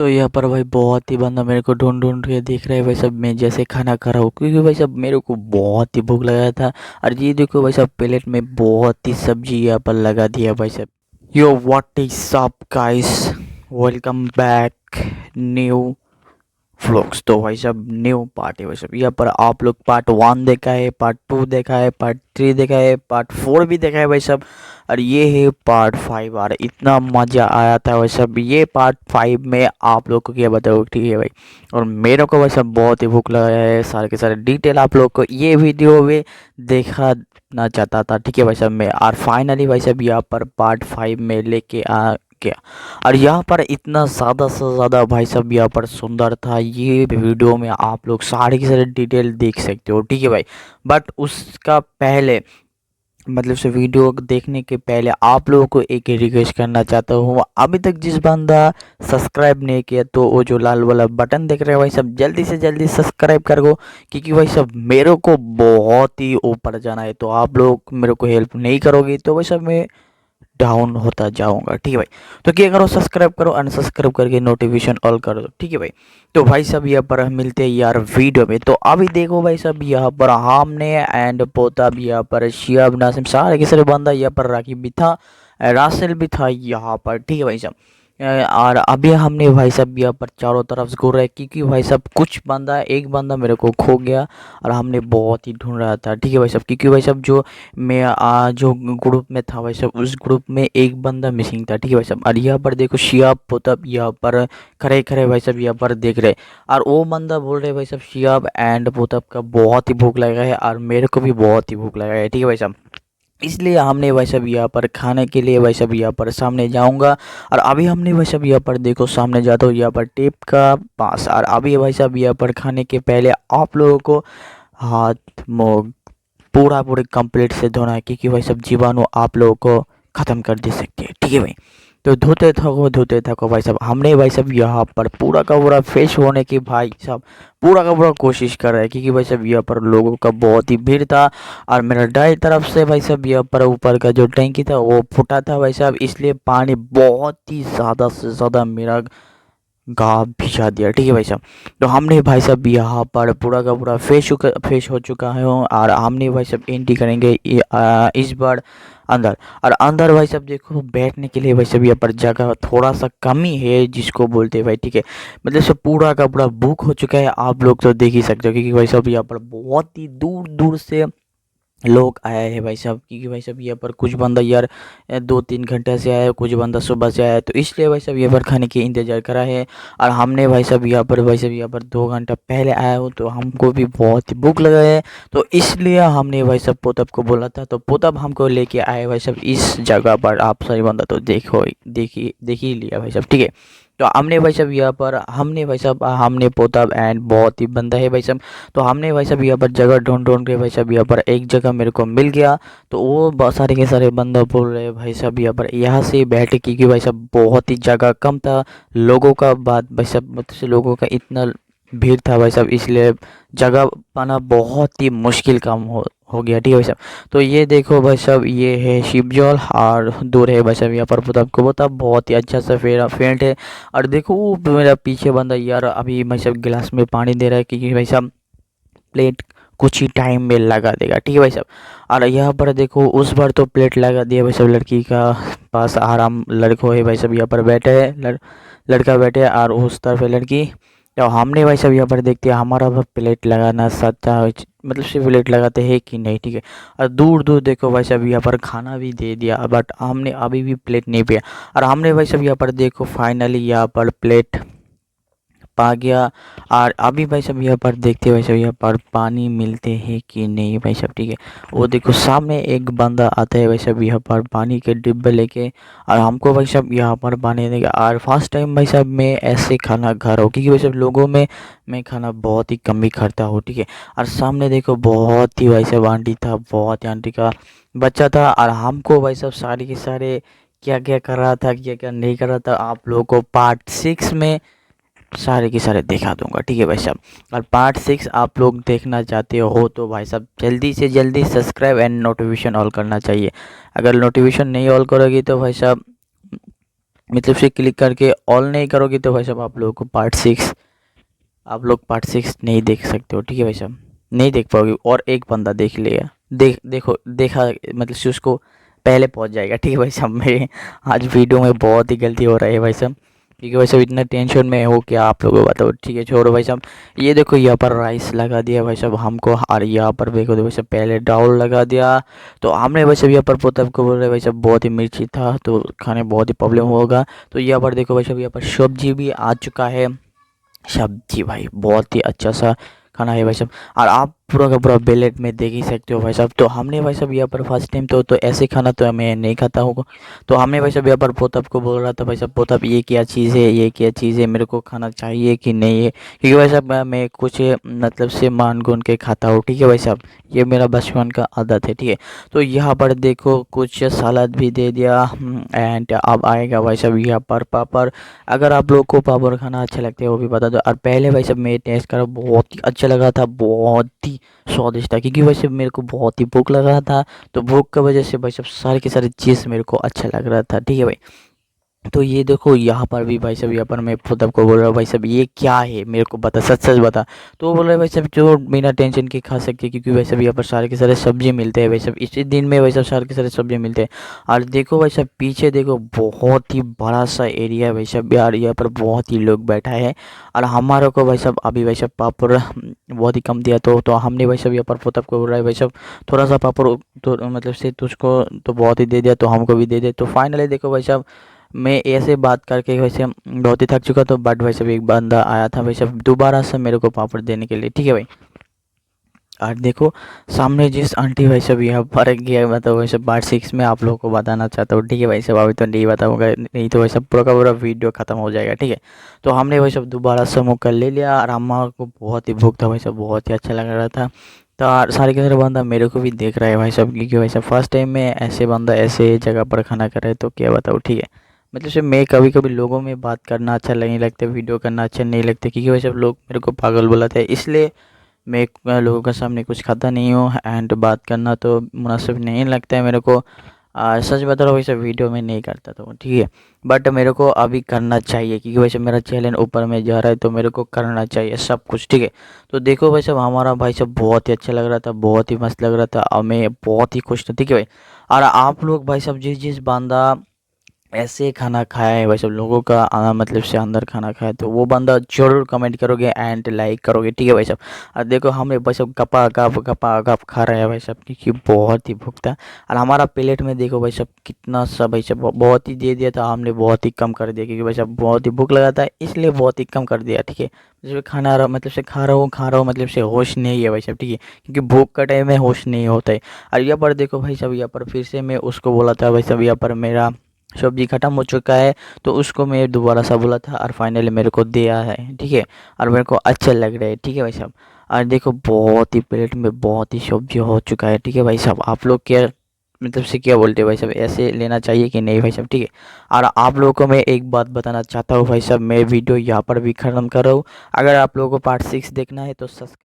तो यहाँ पर भाई बहुत ही बंदा मेरे को ढूंढ ढूंढ के देख रहा है भाई साहब। मैं जैसे खाना खा रहा हूँ क्योंकि भाई साहब मेरे को बहुत ही भूख लगा था। और ये देखो भाई साहब प्लेट में बहुत ही सब्जी यहाँ पर लगा दिया भाई साहब। Yo what is up guys, welcome back new vlogs. तो भाई साहब न्यू पार्ट है भाई साहब। यहाँ पर आप लोग पार्ट 1 देखा है, पार्ट 2 देखा है, पार्ट 3 देखा है, पार्ट 4 भी देखा है भाई साहब। और ये है पार्ट 5। और इतना मज़ा आया था भाई साहब ये पार्ट 5 में आप लोग को क्या बताओ, ठीक है भाई। और मेरे को भाई साहब बहुत ही भूख लगा है। सारे के सारे डिटेल आप लोग को ये वीडियो में देखा ना चाहता था, ठीक है भाई साहब मैं। और फाइनली भाई साहब यहाँ पर पार्ट 5 में लेके आ गया। और यहाँ पर इतना ज़्यादा से ज़्यादा भाई साहब यहाँ पर सुंदर था। ये वीडियो में आप लोग सारे के सारे डिटेल देख सकते हो, ठीक है भाई। बट उसका पहले मतलब से वीडियो देखने के पहले आप लोगों को एक रिक्वेस्ट करना चाहता हूँ। अभी तक जिस बंदा सब्सक्राइब नहीं किया तो वो जो लाल वाला बटन देख रहे हैं भाई साहब जल्दी से जल्दी सब्सक्राइब कर दो। क्योंकि भाई साहब मेरे को बहुत ही ऊपर जाना है। तो आप लोग मेरे को हेल्प नहीं करोगे तो भाई साहब मैं डाउन होता जाऊंगा, ठीक है भाई। तो क्या करो, सब्सक्राइब करो, अनसब्सक्राइब करके नोटिफिकेशन ऑल कर दो, ठीक है भाई। तो भाई साहब यहाँ पर हम मिलते हैं यार वीडियो में। तो अभी देखो भाई साहब यहाँ पर हमने एंड पोता भी यहाँ पर शियाब नासिम सारे के सारे बंदा यहाँ पर राखी भी था, रासेल भी था यहाँ पर, ठीक है भाई साहब। और अभी हमने भाई साहब यहाँ पर चारों तरफ से घूर रहे क्योंकि भाई साहब कुछ बंदा एक बंदा मेरे को खो गया। और हमने बहुत ही ढूंढ रहा था, ठीक है भाई साहब। क्योंकि भाई साहब जो मैं जो ग्रुप में था भाई साहब उस ग्रुप में एक बंदा मिसिंग था, ठीक है भाई साहब। और यहाँ पर देखो शियाब पोतब यहाँ पर खड़े खड़े भाई साहब यहाँ पर देख रहे। और वो बंदा बोल रहे भाई साहब शियाब एंड पोतब का बहुत ही भूख लगा है और मेरे को भी बहुत ही भूख लगा है, ठीक है भाई साहब। इसलिए हमने भाई साहब यहाँ पर खाने के लिए भाई साहब यहाँ पर सामने जाऊंगा। और अभी हमने भाई साहब यहाँ पर देखो सामने जाता हूँ यहाँ पर टेप का पास। और अभी भाई साहब यहाँ पर खाने के पहले आप लोगों को हाथ मुंह पूरा पूरे कंप्लीट से धोना है। क्योंकि भाई सब जीवाणु आप लोगों को ख़त्म कर दे सकते हैं, ठीक है भाई। तो धोते थको भाई साहब। हमने भाई साहब यहाँ पर पूरा का पूरा फ्रेश होने की भाई साहब पूरा का पूरा कोशिश कर रहे हैं। क्योंकि भाई साहब यहाँ पर लोगों का बहुत ही भीड़ था। और मेरा दाएं तरफ से भाई साहब यहाँ पर ऊपर का जो टैंकी था वो फूटा था भाई साहब। इसलिए पानी बहुत ही ज़्यादा से ज़्यादा मेरा गाँव भिजा दिया, ठीक है भाई साहब। तो हमने भाई साहब यहाँ पर पूरा का पूरा फ्रेश हो चुका है। और हमने भाई साहब एंट्री करेंगे इस बार अंदर। और अंदर भाई साहब देखो बैठने के लिए भाई साहब यहाँ पर जगह थोड़ा सा कमी है जिसको बोलते हैं भाई, ठीक है। मतलब से पूरा का पूरा बुक हो चुका है, आप लोग तो देख ही सकते हो। क्योंकि भाई साहब यहाँ पर बहुत ही दूर दूर से लोग आए हैं भाई साहब। क्योंकि भाई साहब यहाँ पर कुछ बंदा यार 2-3 घंटे से आया है, कुछ बंदा सुबह से आया है। तो इसलिए भाई साहब यहाँ पर खाने की इंतज़ार करा है। और हमने भाई साहब यहाँ पर 2 घंटा पहले आया हो तो हमको भी बहुत ही भूख लगा है। तो इसलिए हमने भाई साहब पोतब को बोला था तो पोतब हमको लेके आए भाई साहब इस जगह पर। आप सही बंदा तो देख ही लिया भाई साहब, ठीक है। तो हमने भाई साहब यहाँ पर हमने पोतब एंड बहुत ही बंदा है भाई साहब। तो हमने भाई साहब यहाँ पर जगह ढूंढ ढूंढ के भाई साहब यहाँ पर एक जगह मेरे को मिल गया। तो वो बहुत सारे के सारे बंदा बोल रहे हैं भाई साहब यहाँ से बैठे। क्योंकि भाई साहब बहुत ही जगह कम था, लोगों का बात भाई साहब मतलब से लोगों का इतना भीड़ था भाई साहब। इसलिए जगह पाना बहुत ही मुश्किल काम हो गया, ठीक है भाई साहब। तो ये देखो भाई साहब ये है शिवजल और दूर है भाई साहब यहाँ पर पोतब को पोतब बहुत ही अच्छा सा फेंट है। और देखो वो मेरा पीछे बंदा यार अभी भाई साहब गिलास में पानी दे रहा है। क्योंकि भाई साहब प्लेट कुछ ही टाइम में लगा देगा, ठीक है भाई साहब। और यहाँ पर देखो उस बार तो प्लेट लगा दिया भाई साहब लड़की का पास आराम लड़को है भाई साहब यहाँ पर बैठे है लड़का बैठे है और उस तरफ है लड़की। तो हमने भाई साहब यहाँ पर देखते हैं हमारा प्लेट लगाना सच्चा मतलब सिर्फ प्लेट लगाते हैं कि नहीं, ठीक है। और दूर दूर देखो भाई साहब यहाँ पर खाना भी दे दिया बट हमने अभी भी प्लेट नहीं पिया। और हमने भाई साहब यहाँ पर देखो फाइनली यहाँ पर प्लेट पा गया। और अभी भाई साहब यहाँ पर देखते भाई साहब यहाँ पर पानी मिलते हैं कि नहीं भाई साहब, ठीक है। वो देखो सामने एक बंदा आता है भाई साहब यहाँ पर पानी के डिब्बे लेके। और हमको भाई साहब यहाँ पर पानी देगा। और फर्स्ट टाइम भाई साहब मैं ऐसे खाना खा रहा हूँ। क्योंकि भाई साहब लोगों में मैं खाना बहुत ही कम ही खाता हूँ, ठीक है। और सामने देखो बहुत ही भाई साहब आंटी था, बहुत ही आंटी का बच्चा था। और हमको भाई साहब सारे के सारे क्या क्या कर रहा था क्या क्या नहीं कर रहा था आप लोगों को पार्ट 6 में सारे के सारे दिखा दूंगा, ठीक है भाई साहब। और पार्ट 6 आप लोग देखना चाहते हो तो भाई साहब जल्दी से जल्दी सब्सक्राइब एंड नोटिफिकेशन ऑल करना चाहिए। अगर नोटिफिकेशन नहीं ऑल करोगी तो भाई साहब मतलब से क्लिक करके ऑल नहीं करोगे तो भाई साहब आप लोगों को पार्ट 6 नहीं देख सकते हो, ठीक है भाई साहब, नहीं देख पाओगे। और एक बंदा देख लिया, देखा मतलब से उसको पहले पहुंच जाएगा, ठीक है भाई साहब। मेरे आज वीडियो में बहुत ही गलती हो रही है भाई साहब, ठीक है भाई साहब, इतना टेंशन में हो क्या आप लोगों को बताओ, ठीक है छोड़ो भाई साहब। ये देखो यहाँ पर राइस लगा दिया भाई साहब हमको, और यहाँ पर देखो भाई साहब पहले डाउल लगा दिया। तो हमने भाई साहब यहाँ पर पोतब को बोल रहे भाई साहब बहुत ही मिर्ची था तो खाने बहुत ही प्रॉब्लम होगा। तो यहाँ पर देखो भाई साहब यहाँ पर सब्जी भी आ चुका है, सब्जी भाई बहुत ही अच्छा सा खाना है भाई साहब। और आप पूरा का पूरा बेलेट में देख ही सकते हो भाई साहब। तो हमने भाई साहब यहाँ पर फर्स्ट टाइम तो ऐसे खाना तो मैं नहीं खाता हूँ। तो हमने भाई साहब यहाँ पर पोतब को बोल रहा था भाई साहब पोतब ये क्या चीज़ है, ये क्या चीज़ है, मेरे को खाना चाहिए कि नहीं है, क्योंकि भाई साहब मैं कुछ मतलब से मान गुन के खाता हूँ, ठीक है भाई साहब, ये मेरा बचपन का आदत है, ठीक है। तो यहाँ पर देखो कुछ सलाद भी दे दिया, एंड अब आएगा भाई साहब यहाँ पर पापड़। अगर आप लोग को पापड़ खाना अच्छा लगता है वो भी बता दो। और पहले भाई साहब मैं टेस्ट करा, बहुत ही अच्छा लगा था, बहुत ही स्वादिष्ट था, क्योंकि भाई साहब मेरे को बहुत ही भूख लगा था। तो भूख की वजह से भाई साहब सारे के सारे चीज़ मेरे को अच्छा लग रहा था, ठीक है भाई। तो ये देखो यहाँ पर भी भाई साहब यहाँ पर मैं खुद आपको बोल रहा हूँ भाई साहब ये क्या है मेरे को बता, सच सच बता। तो वो बोल रहे भाई साहब जो बिना टेंशन के खा सकते हैं, क्योंकि भाई साहब यहाँ पर सारे के सारे सब्जी मिलते हैं भाई साहब, इसी दिन में भाई साहब सारे के सारे सब्जी मिलते हैं। और देखो भाई साहब पीछे देखो बहुत ही बड़ा सा एरिया है भाई साहब यार, यहाँ पर बहुत ही लोग बैठा है। और हमारे को भाई साहब अभी भाई साहब पापड़ बहुत ही कम दिया, तो हमने भाई साहब यहाँ पर पोतप को बोल रहा है भाई साहब थोड़ा सा पापड़ तो मतलब से तुझको तो बहुत ही दे दिया तो हमको भी दे दे। तो फाइनली देखो भाई साहब मैं ऐसे बात करके वैसे बहुत ही थक चुका, तो बट भाई साहब एक बंदा आया था भाई साहब दोबारा से मेरे को पापड़ देने के लिए, ठीक है भाई। और देखो सामने जिस आंटी भाई साहब यहाँ पर गया मतलब भाई साहब पार्ट 6 में आप लोगों को बताना चाहता हूँ, ठीक है भाई साहब, अभी तो नहीं बताऊँगा, नहीं तो भाई साहब पूरा का पूरा वीडियो खत्म हो जाएगा, ठीक है। तो हमने भाई साहब दोबारा से मौका ले लिया, और अम्मा को बहुत ही भूख था भाई साहब, बहुत ही अच्छा लग रहा था। तो सारे के सारे बंदा मेरे को भी देख रहा है भाई साहब, क्योंकि भाई साहब फर्स्ट टाइम में ऐसे बंदा ऐसे जगह पर खाना कर रहा है, तो क्या बताऊँ, ठीक है। मतलब से मैं कभी कभी लोगों में बात करना अच्छा नहीं लगता, वीडियो करना अच्छा नहीं लगता, क्योंकि भाई साहब लोग मेरे को पागल बुलाते हैं, इसलिए मैं लोगों के सामने कुछ खाता नहीं हूँ, एंड बात करना तो मुनासिब नहीं लगता है मेरे को। सच बता रहा हूँ वैसे वीडियो में नहीं करता तो ठीक है, बट मेरे को अभी करना चाहिए, क्योंकि वैसे मेरा चैनल ऊपर में जा रहा है तो मेरे को करना चाहिए सब कुछ, ठीक है। तो देखो भाई साहब हमारा भाई साहब बहुत ही अच्छा लग रहा था, बहुत ही मस्त लग रहा था, और मैं बहुत ही खुश था, ठीक है भाई। और आप लोग भाई साहब जिस जिस बंदा ऐसे खाना खाया है भाई सब लोगों का मतलब से अंदर खाना खाया, तो वो बंदा जरूर कमेंट करोगे एंड लाइक करोगे, ठीक है भाई साहब। और देखो हम भाई सब गपा गप खा रहे हैं भाई साहब, क्योंकि बहुत ही भूख था। और हमारा प्लेट में देखो भाई साहब कितना सा भाई साहब बहुत ही दे दिया था, हमने बहुत ही कम कर दिया, क्योंकि भाई साहब बहुत ही भूख लगा था इसलिए बहुत ही कम कर दिया, ठीक है। जैसे खाना रहा मतलब से खा रहा हूँ मतलब से होश नहीं है भाई साहब, ठीक है, क्योंकि भूख का टाइम में होश नहीं होता है। और यहाँ पर देखो भाई साहब यहाँ पर फिर से मैं उसको बोला था भाई साहब यहाँ पर मेरा सब्जी ख़त्म हो चुका है, तो उसको मैं दोबारा सा बोला था और फाइनली मेरे को दिया है, ठीक है। और मेरे को अच्छा लग रहा है, ठीक है भाई साहब। और देखो बहुत ही प्लेट में बहुत ही सब्जी हो चुका है, ठीक है भाई साहब। आप लोग क्या मतलब से क्या बोलते हैं भाई साहब, ऐसे लेना चाहिए कि नहीं भाई साहब, ठीक है। और आप लोगों को मैं एक बात बताना चाहता हूँ भाई साहब, मैं वीडियो यहाँ पर भी ख़त्म कर रहा हूँ। अगर आप लोगों को पार्ट 6 देखना है तो